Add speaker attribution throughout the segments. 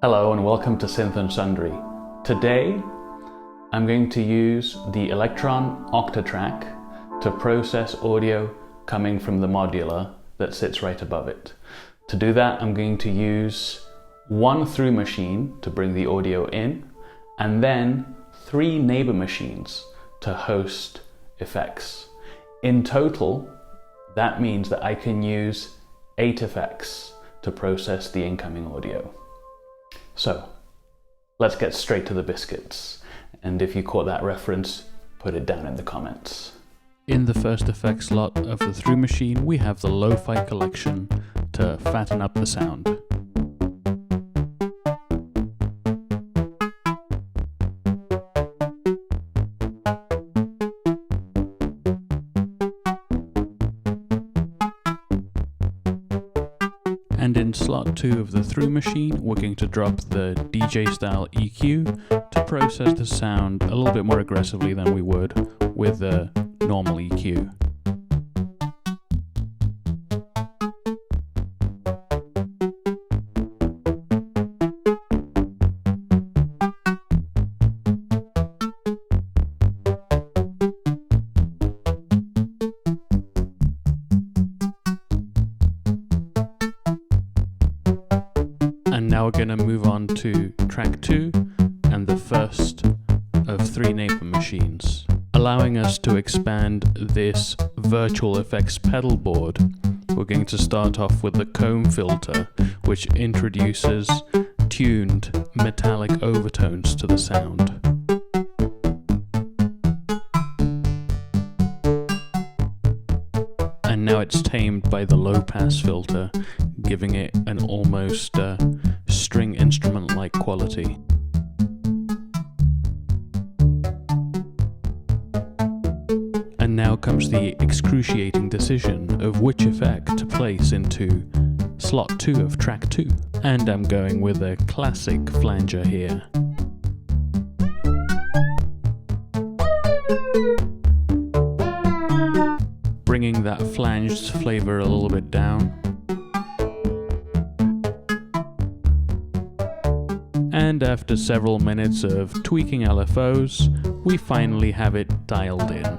Speaker 1: Hello and welcome to Synth and Sundry. Today I'm going to use the Elektron Octatrack to process audio coming from the modular that sits right above it. To do that, I'm going to use one through machine to bring the audio in, and then 3 neighbor machines to host effects. In total, that means that I can use 8 effects to process the incoming audio. So, let's get straight to the biscuits. And if you caught that reference, put it down in the comments.
Speaker 2: In the first effect slot of the through machine, we have the lo-fi collection to fatten up the sound. And in slot 2 of the through machine, we're going to drop the DJ style EQ to process the sound a little bit more aggressively than we would with the normal EQ. And now we're going to move on to track 2 and the first of 3 neighbor machines. Allowing us to expand this virtual effects pedal board, we're going to start off with the comb filter, which introduces tuned metallic overtones to the sound. And now it's tamed by the low pass filter, giving it an almost string instrument-like quality. And now comes the excruciating decision of which effect to place into slot 2 of track 2. And I'm going with a classic flanger here. Bringing that flanged flavor a little bit down. And after several minutes of tweaking LFOs, we finally have it dialed in.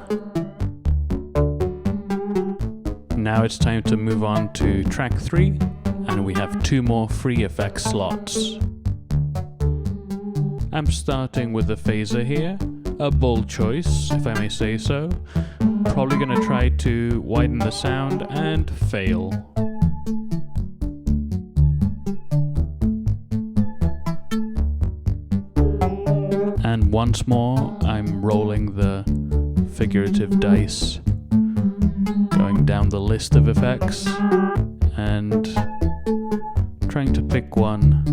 Speaker 2: Now it's time to move on to track 3, and we have 2 more free effects slots. I'm starting with the phaser here, a bold choice, if I may say so. Probably gonna try to widen the sound and fail. And once more, I'm rolling the figurative dice, going down the list of effects and trying to pick one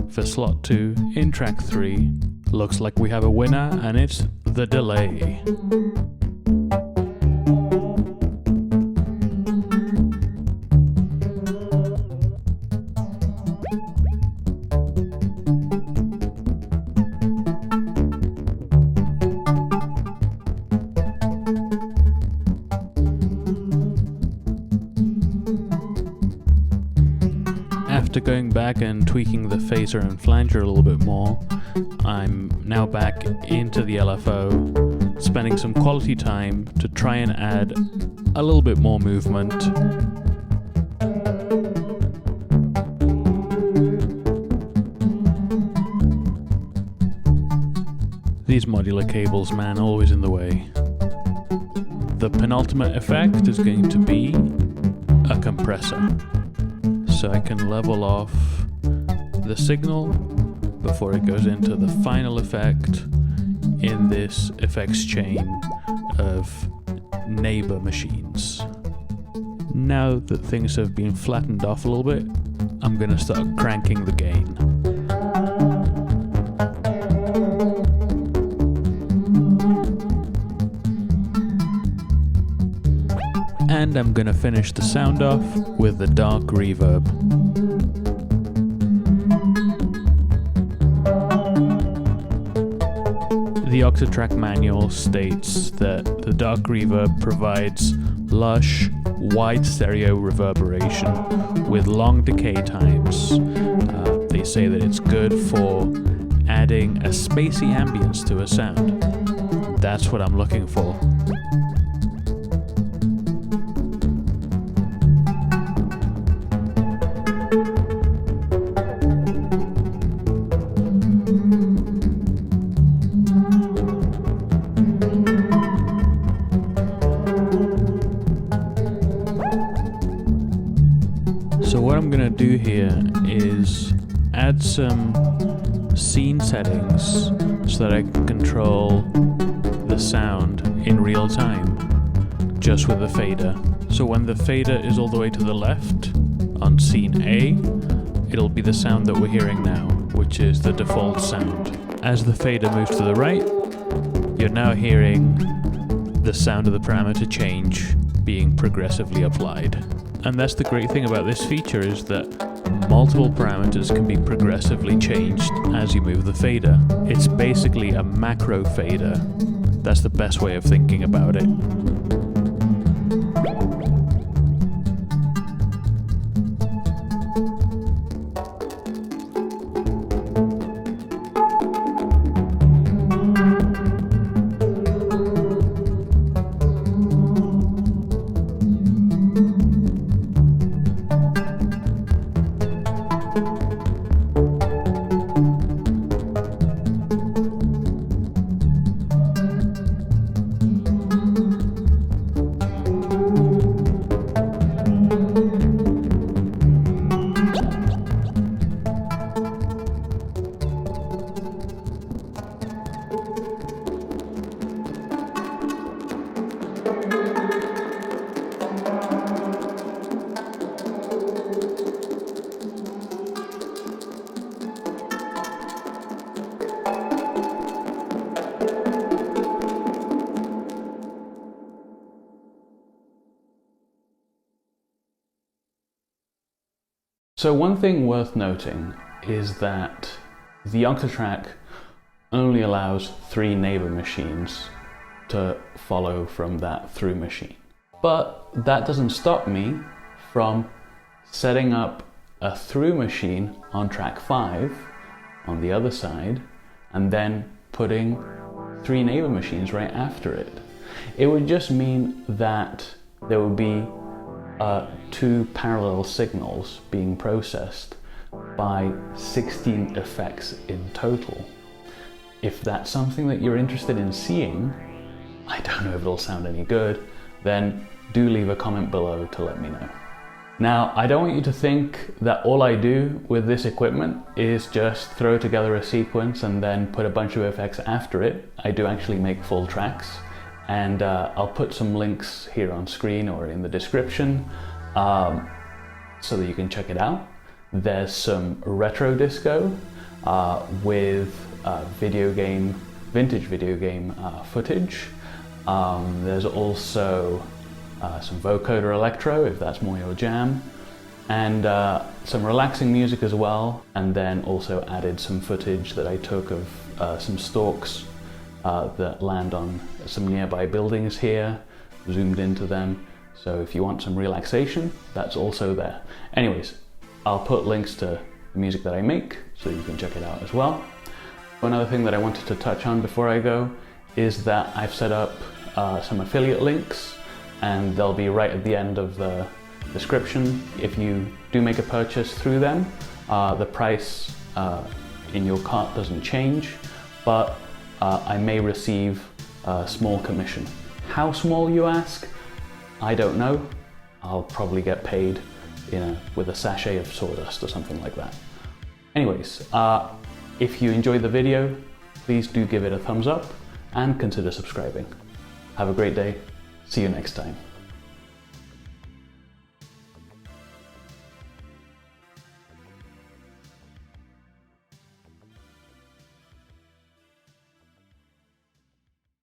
Speaker 2: for slot 2 in track 3. Looks like we have a winner, and it's the delay. After going back and tweaking the phaser and flanger a little bit more, I'm now back into the LFO, spending some quality time to try and add a little bit more movement. These modular cables, man, always in the way. The penultimate effect is going to be a compressor. So I can level off the signal before it goes into the final effect in this effects chain of neighbor machines. Now that things have been flattened off a little bit, I'm going to start cranking the gain. And I'm gonna finish the sound off with the dark reverb. The Octatrack manual states that the dark reverb provides lush, wide stereo reverberation with long decay times. They say that it's good for adding a spacey ambience to a sound. That's what I'm looking for. So what I'm gonna do here is add some scene settings so that I can control the sound in real time, just with the fader. So when the fader is all the way to the left on scene A, it'll be the sound that we're hearing now, which is the default sound. As the fader moves to the right, you're now hearing the sound of the parameter change being progressively applied. And that's the great thing about this feature, is that multiple parameters can be progressively changed as you move the fader. It's basically a macro fader. That's the best way of thinking about it.
Speaker 1: So one thing worth noting is that the Octatrack only allows 3 neighbor machines to follow from that through machine. But that doesn't stop me from setting up a through machine on track 5 on the other side, and then putting 3 neighbor machines right after it. It would just mean that there would be 2 parallel signals being processed by 16 effects in total. If that's something that you're interested in seeing, I don't know if it'll sound any good, then do leave a comment below to let me know. Now, I don't want you to think that all I do with this equipment is just throw together a sequence and then put a bunch of effects after it. I do actually make full tracks, and I'll put some links here on screen or in the description so that you can check it out. There's some retro disco with vintage video game footage. There's also some vocoder electro, if that's more your jam, and some relaxing music as well, and then also added some footage that I took of some storks that land on some nearby buildings here, zoomed into them. So if you want some relaxation, that's also there. Anyways, I'll put links to the music that I make so you can check it out as well. Another thing that I wanted to touch on before I go is that I've set up some affiliate links, and they'll be right at the end of the description. If you do make a purchase through them, the price in your cart doesn't change, but I may receive a small commission. How small, you ask? I don't know. I'll probably get paid with a sachet of sawdust or something like that. Anyways, if you enjoyed the video, please do give it a thumbs up and consider subscribing. Have a great day. See you next time.